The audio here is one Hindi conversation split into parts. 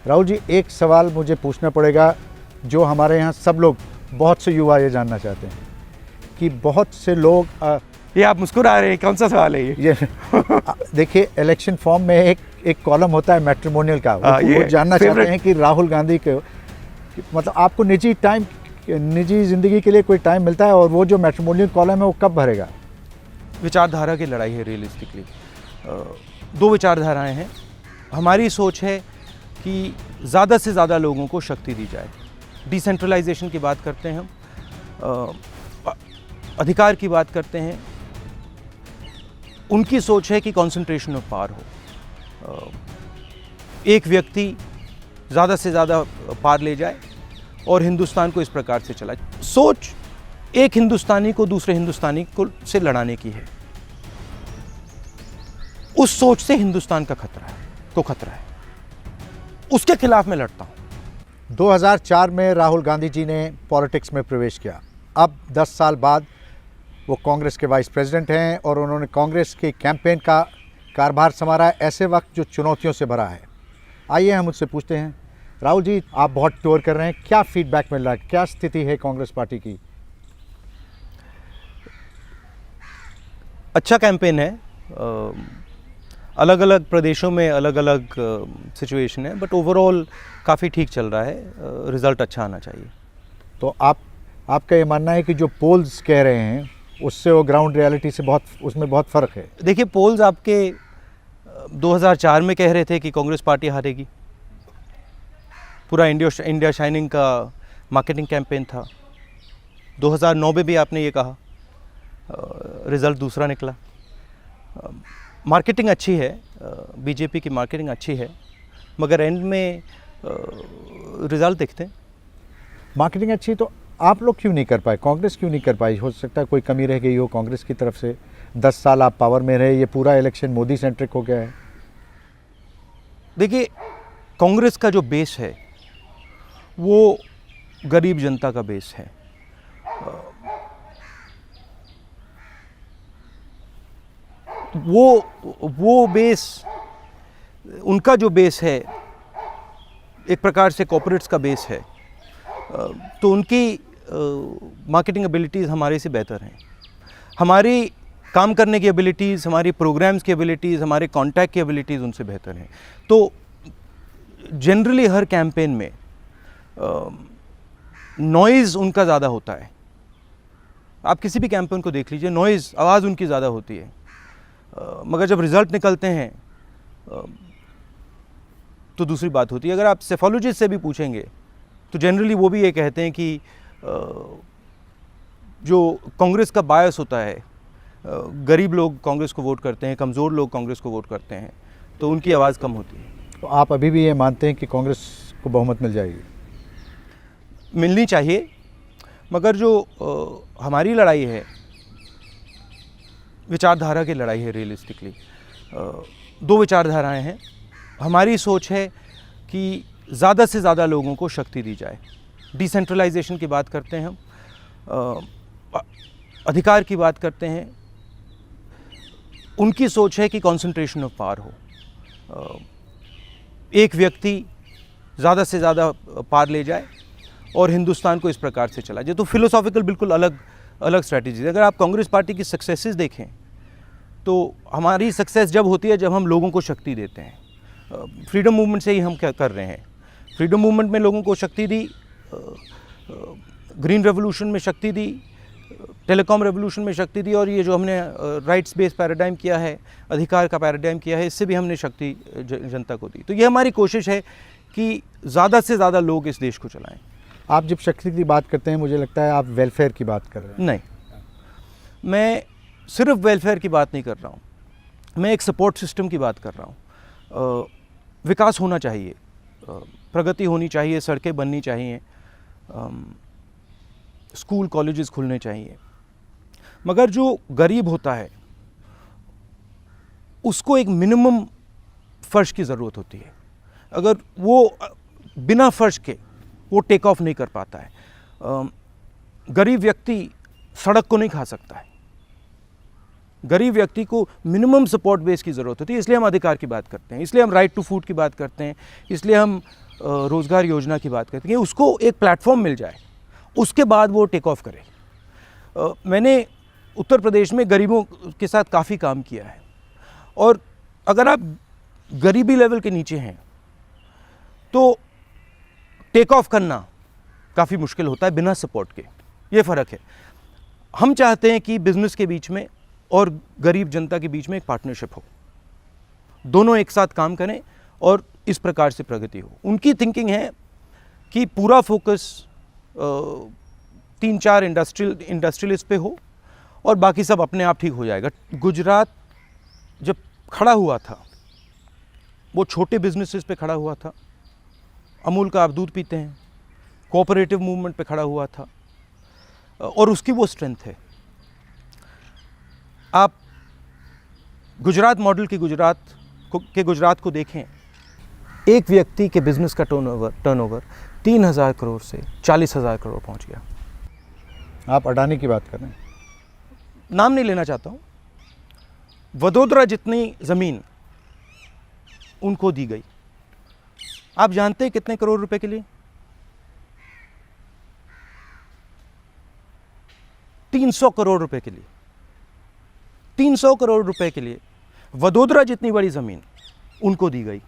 राहुल जी, एक सवाल मुझे पूछना पड़ेगा जो हमारे यहाँ सब लोग, बहुत से युवा ये जानना चाहते हैं कि बहुत से लोग ये आप मुस्कुरा रहे हैं, कौन सा सवाल है ये? देखिए, इलेक्शन फॉर्म में एक कॉलम होता है मैट्रिमोनियल का, वो जानना चाहते हैं कि राहुल गांधी के मतलब आपको निजी ज़िंदगी के लिए कोई टाइम मिलता है, और वो जो मैट्रिमोनियल कॉलम है वो कब भरेगा? विचारधारा की लड़ाई है रियलिस्टिकली। दो विचारधाराएं हैं। हमारी सोच है कि ज़्यादा से ज़्यादा लोगों को शक्ति दी जाए। डिसेंट्रलाइजेशन की बात करते हैं हम, अधिकार की बात करते हैं। उनकी सोच है कि कंसंट्रेशन ऑफ पावर हो, एक व्यक्ति ज़्यादा से ज़्यादा पार ले जाए और हिंदुस्तान को इस प्रकार से चलाए। सोच एक हिंदुस्तानी को दूसरे हिंदुस्तानी को से लड़ाने की है। उस सोच से हिंदुस्तान का खतरा है, उसके खिलाफ मैं लड़ता हूं। 2004 में राहुल गांधी जी ने पॉलिटिक्स में प्रवेश किया। अब 10 साल बाद वो कांग्रेस के वाइस प्रेसिडेंट हैं और उन्होंने कांग्रेस के कैंपेन का कारभार संभाला है, ऐसे वक्त जो चुनौतियों से भरा है। आइए हम उससे पूछते हैं। राहुल जी, आप बहुत टूर कर रहे हैं, क्या फीडबैक मिल रहा है, क्या स्थिति है कांग्रेस पार्टी की? अच्छा कैंपेन है। अलग अलग प्रदेशों में अलग अलग सिचुएशन है, बट ओवरऑल काफ़ी ठीक चल रहा है। रिज़ल्ट अच्छा आना चाहिए। तो आपका ये मानना है कि जो पोल्स कह रहे हैं उससे वो ग्राउंड रियलिटी से उसमें बहुत फ़र्क है? देखिए, पोल्स आपके 2004 में कह रहे थे कि कांग्रेस पार्टी हारेगी। पूरा इंडिया शाइनिंग का मार्केटिंग कैंपेन था। 2009 में भी आपने ये कहा, रिज़ल्ट दूसरा निकला। मार्केटिंग अच्छी है, बीजेपी की मार्केटिंग अच्छी है, मगर एंड में रिज़ल्ट देखते हैं। मार्केटिंग अच्छी तो आप लोग क्यों नहीं कर पाए, कांग्रेस क्यों नहीं कर पाई? हो सकता है कोई कमी रह गई हो कांग्रेस की तरफ से। 10 साल आप पावर में रहे, ये पूरा इलेक्शन मोदी सेंट्रिक हो गया है। देखिए, कांग्रेस का जो बेस है वो गरीब जनता का बेस है। वो बेस, उनका जो बेस है एक प्रकार से कॉर्पोरेट्स का बेस है, तो उनकी मार्केटिंग एबिलिटीज़ हमारे से बेहतर हैं। हमारी काम करने की एबिलिटीज़, हमारी प्रोग्राम्स की एबिलिटीज़, हमारे कॉन्टैक्ट की एबिलिटीज़ उनसे बेहतर हैं। तो जनरली हर कैंपेन में नॉइज़ उनका ज़्यादा होता है। आप किसी भी कैंपेन को देख लीजिए, नॉइज़, आवाज़ उनकी ज़्यादा होती है। मगर जब रिज़ल्ट निकलते हैं तो दूसरी बात होती है। अगर आप सेफोलॉजिस्ट से भी पूछेंगे तो जनरली वो भी ये कहते हैं कि जो कांग्रेस का बायस होता है, गरीब लोग कांग्रेस को वोट करते हैं, कमज़ोर लोग कांग्रेस को वोट करते हैं, तो उनकी आवाज़ कम होती है। तो आप अभी भी ये मानते हैं कि कांग्रेस को बहुमत मिल जाएगी? मिलनी चाहिए, मगर जो हमारी लड़ाई है विचारधारा की लड़ाई है रियलिस्टिकली। दो विचारधाराएं हैं। हमारी सोच है कि ज़्यादा से ज़्यादा लोगों को शक्ति दी जाए। डिसेंट्रलाइजेशन की बात करते हैं हम, अधिकार की बात करते हैं। उनकी सोच है कि कंसंट्रेशन ऑफ पावर हो, एक व्यक्ति ज़्यादा से ज़्यादा पार ले जाए और हिंदुस्तान को इस प्रकार से चला जाए। तो फिलोसॉफिकल बिल्कुल अलग स्ट्रैटेजी। अगर आप कांग्रेस पार्टी की सक्सेसेस देखें तो हमारी सक्सेस जब होती है जब हम लोगों को शक्ति देते हैं। फ्रीडम मूवमेंट से ही हम क्या कर रहे हैं। फ्रीडम मूवमेंट में लोगों को शक्ति दी, ग्रीन रेवोल्यूशन में शक्ति दी, टेलीकॉम रेवोल्यूशन में शक्ति दी, और ये जो हमने राइट्स बेस्ड पैराडाइम किया है, अधिकार का पैराडाइम किया है, इससे भी हमने शक्ति जनता को दी। तो ये हमारी कोशिश है कि ज़्यादा से ज़्यादा लोग इस देश को चलाएं। आप जब शक्ति की बात करते हैं, मुझे लगता है आप वेलफेयर की बात कर रहे हैं। नहीं, मैं सिर्फ वेलफेयर की बात नहीं कर रहा हूँ, मैं एक सपोर्ट सिस्टम की बात कर रहा हूँ। विकास होना चाहिए, प्रगति होनी चाहिए, सड़कें बननी चाहिए, स्कूल कॉलेजेस खुलने चाहिए, मगर जो गरीब होता है उसको एक मिनिमम फ़र्श की ज़रूरत होती है। अगर वो बिना फ़र्श के वो टेक ऑफ नहीं कर पाता है। गरीब व्यक्ति सड़क को नहीं खा सकता है। गरीब व्यक्ति को मिनिमम सपोर्ट बेस की ज़रूरत होती है। इसलिए हम अधिकार की बात करते हैं, इसलिए हम राइट टू फूड की बात करते हैं, इसलिए हम रोज़गार योजना की बात करते हैं, उसको एक प्लेटफॉर्म मिल जाए, उसके बाद वो टेक ऑफ करे। मैंने उत्तर प्रदेश में गरीबों के साथ काफ़ी काम किया है, और अगर आप गरीबी लेवल के नीचे हैं तो टेक ऑफ करना काफ़ी मुश्किल होता है बिना सपोर्ट के। ये फ़र्क है। हम चाहते हैं कि बिज़नेस के बीच में और गरीब जनता के बीच में एक पार्टनरशिप हो, दोनों एक साथ काम करें और इस प्रकार से प्रगति हो। उनकी थिंकिंग है कि पूरा फोकस 3-4 इंडस्ट्रियलिस्ट पे हो और बाकी सब अपने आप ठीक हो जाएगा। गुजरात जब खड़ा हुआ था वो छोटे बिजनेसेस पे खड़ा हुआ था। अमूल का आप दूध पीते हैं, कोऑपरेटिव मूवमेंट पे खड़ा हुआ था, और उसकी वो स्ट्रेंथ है। आप गुजरात मॉडल की गुजरात को देखें, एक व्यक्ति के बिजनेस का टर्नओवर 3,000 करोड़ से 40,000 करोड़ पहुंच गया। आप अडानी की बात कर रहे हैं? नाम नहीं लेना चाहता हूं। वडोदरा जितनी ज़मीन उनको दी गई। आप जानते हैं कितने करोड़ रुपए के लिए? 300 करोड़ रुपए के लिए। 300 करोड़ रुपए के लिए वडोदरा जितनी बड़ी ज़मीन उनको दी गई।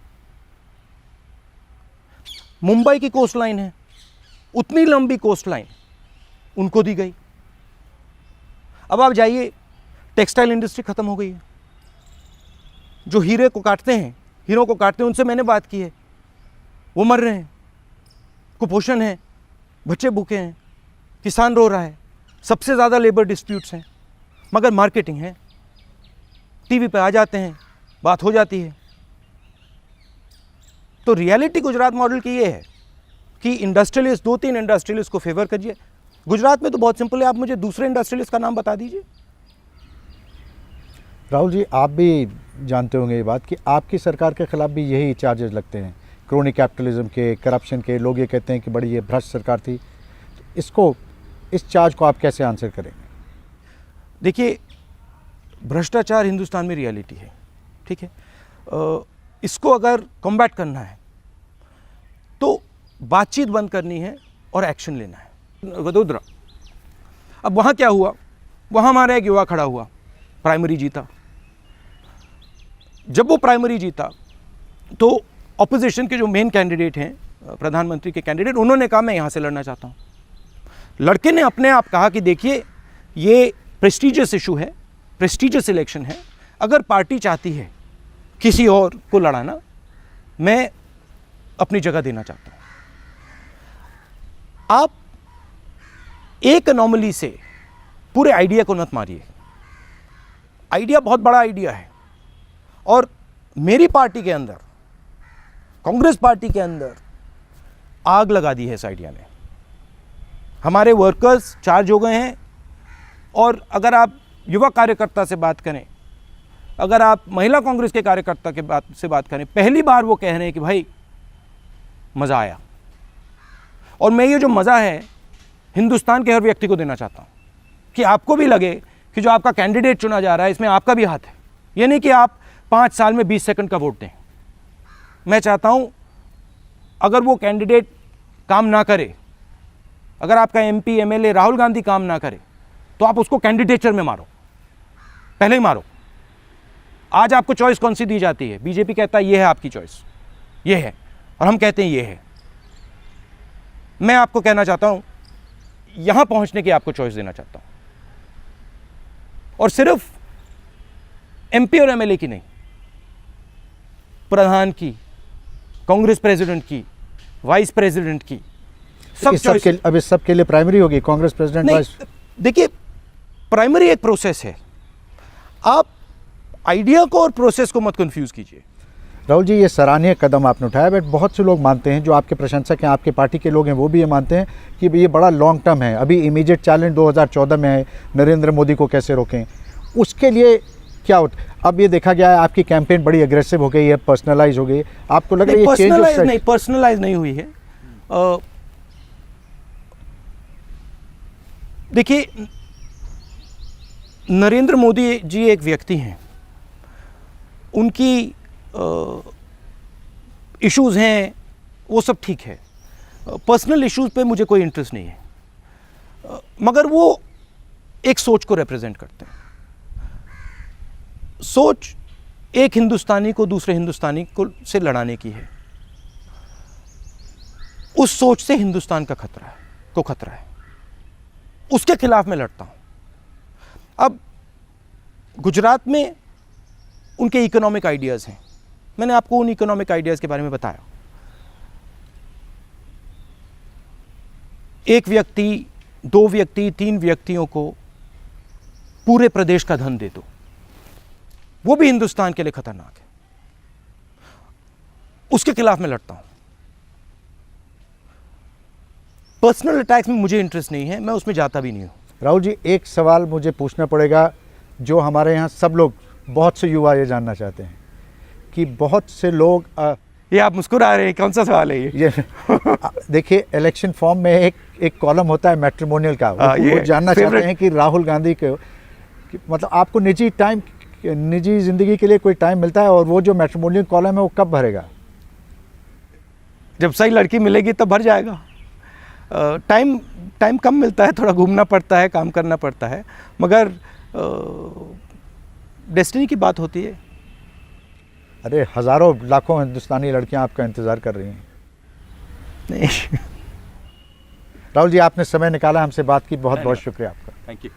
मुंबई की कोस्ट लाइन है, उतनी लंबी कोस्ट लाइन उनको दी गई। अब आप जाइए, टेक्सटाइल इंडस्ट्री खत्म हो गई है। जो हीरों को काटते हैं उनसे मैंने बात की है, वो मर रहे हैं, कुपोषण है, बच्चे भूखे हैं, किसान रो रहा है, सबसे ज़्यादा लेबर डिस्प्यूट्स हैं, मगर मार्केटिंग है, टीवी पे आ जाते हैं, बात हो जाती है। तो रियलिटी गुजरात मॉडल की ये है कि इंडस्ट्रियलिस्ट, 2-3 इंडस्ट्रियलिस्ट को फेवर करिए। गुजरात में तो बहुत सिंपल है, आप मुझे दूसरे इंडस्ट्रियलिस्ट का नाम बता दीजिए। राहुल जी, आप भी जानते होंगे ये बात कि आपकी सरकार के खिलाफ भी यही चार्जेस लगते हैं, क्रोनी कैपिटलिज्म के, करप्शन के। लोग ये कहते हैं कि बड़ी ये भ्रष्ट सरकार थी। तो इस चार्ज को आप कैसे आंसर करेंगे? देखिए, भ्रष्टाचार हिंदुस्तान में रियलिटी है, ठीक है। इसको अगर कॉम्बैट करना है तो बातचीत बंद करनी है और एक्शन लेना है। वडोदरा, अब वहाँ क्या हुआ? वहाँ हमारा एक युवा खड़ा हुआ, प्राइमरी जीता। जब वो प्राइमरी जीता तो ऑपोजिशन के जो मेन कैंडिडेट हैं, प्रधानमंत्री के कैंडिडेट, उन्होंने कहा मैं यहाँ से लड़ना चाहता हूँ। लड़के ने अपने आप कहा कि देखिए, ये प्रेस्टीजियस इशू है, प्रेस्टीजियस इलेक्शन है, अगर पार्टी चाहती है किसी और को लड़ाना, मैं अपनी जगह देना चाहता हूँ। आप एक अनोमली से पूरे आइडिया को मत मारिए। आइडिया बहुत बड़ा आइडिया है, और मेरी पार्टी के अंदर, कांग्रेस पार्टी के अंदर आग लगा दी है इस आइडिया ने। हमारे वर्कर्स चार्ज हो गए हैं, और अगर आप युवा कार्यकर्ता से बात करें, अगर आप महिला कांग्रेस के कार्यकर्ता से बात करें, पहली बार वो कह रहे हैं कि भाई मज़ा आया। और मैं ये जो मज़ा है हिंदुस्तान के हर व्यक्ति को देना चाहता हूँ कि आपको भी लगे कि जो आपका कैंडिडेट चुना जा रहा है इसमें आपका भी हाथ है। ये नहीं कि आप 5 साल में 20 सेकंड का वोट दें। मैं चाहता हूँ अगर वो कैंडिडेट काम ना करे, अगर आपका MP MLA राहुल गांधी काम ना करे, तो आप उसको कैंडिडेचर में मारो, पहले ही मारो। आज आपको चॉइस कौन सी दी जाती है? बीजेपी कहता है ये है आपकी चॉइस, ये है, और हम कहते हैं ये है। मैं आपको कहना चाहता हूं, यहां पहुंचने की आपको चॉइस देना चाहता हूं, और सिर्फ MP और MLA की नहीं, प्रधान की, कांग्रेस प्रेसिडेंट की, वाइस प्रेसिडेंट की, सब चॉइस। अब इस सब के लिए प्राइमरी होगी, कांग्रेस प्रेसिडेंट, वाइस? देखिए, प्राइमरी एक प्रोसेस है, आप आइडिया को और प्रोसेस को मत कंफ्यूज कीजिए। राहुल जी, ये सराहनीय कदम आपने उठाया, बट बहुत से लोग मानते हैं, जो आपके प्रशंसक हैं, आपके पार्टी के लोग हैं, वो भी ये मानते हैं कि ये बड़ा लॉन्ग टर्म है। अभी इमीडिएट चैलेंज 2014 में है, नरेंद्र मोदी को कैसे रोकें, उसके लिए क्या अब ये देखा गया है आपकी कैंपेन बड़ी एग्रेसिव हो गई है, पर्सनलाइज हो गई। आपको लग रहा है ये चेंज? पर्सनलाइज नहीं हुई है। देखिए, नरेंद्र मोदी जी एक व्यक्ति हैं, उनकी इश्यूज़ हैं, वो सब ठीक है, पर्सनल इश्यूज पे मुझे कोई इंटरेस्ट नहीं है, मगर वो एक सोच को रिप्रेजेंट करते हैं। सोच एक हिंदुस्तानी को दूसरे हिंदुस्तानी को से लड़ाने की है। उस सोच से हिंदुस्तान का खतरा है, उसके खिलाफ मैं लड़ता हूं। अब गुजरात में उनके इकोनॉमिक आइडियाज हैं, मैंने आपको उन इकोनॉमिक आइडियाज के बारे में बताया। एक व्यक्ति, 2 व्यक्ति, 3 व्यक्तियों को पूरे प्रदेश का धन दे दो, वो भी हिंदुस्तान के लिए खतरनाक है, उसके खिलाफ मैं लड़ता हूं। पर्सनल अटैक्स में मुझे इंटरेस्ट नहीं है, मैं उसमें जाता भी नहीं हूं। राहुल जी, एक सवाल मुझे पूछना पड़ेगा जो हमारे यहाँ सब लोग, बहुत से युवा ये जानना चाहते हैं कि बहुत से लोग ये आप मुस्कुरा रहे हैं, कौन सा सवाल है ये? देखिए, इलेक्शन फॉर्म में एक कॉलम होता है मैट्रिमोनियल का, वो जानना चाहते हैं कि राहुल गांधी के मतलब आपको निजी ज़िंदगी के लिए कोई टाइम मिलता है, और वो जो मैट्रिमोनियल कॉलम है वो कब भरेगा? जब सही लड़की मिलेगी तब भर जाएगा। टाइम कम मिलता है, थोड़ा घूमना पड़ता है, काम करना पड़ता है, मगर डेस्टिनी की बात होती है। अरे हज़ारों लाखों हिंदुस्तानी लड़कियां आपका इंतज़ार कर रही हैं। नहीं। राहुल जी, आपने समय निकाला, हमसे बात की, बहुत बहुत शुक्रिया आपका। Thank you.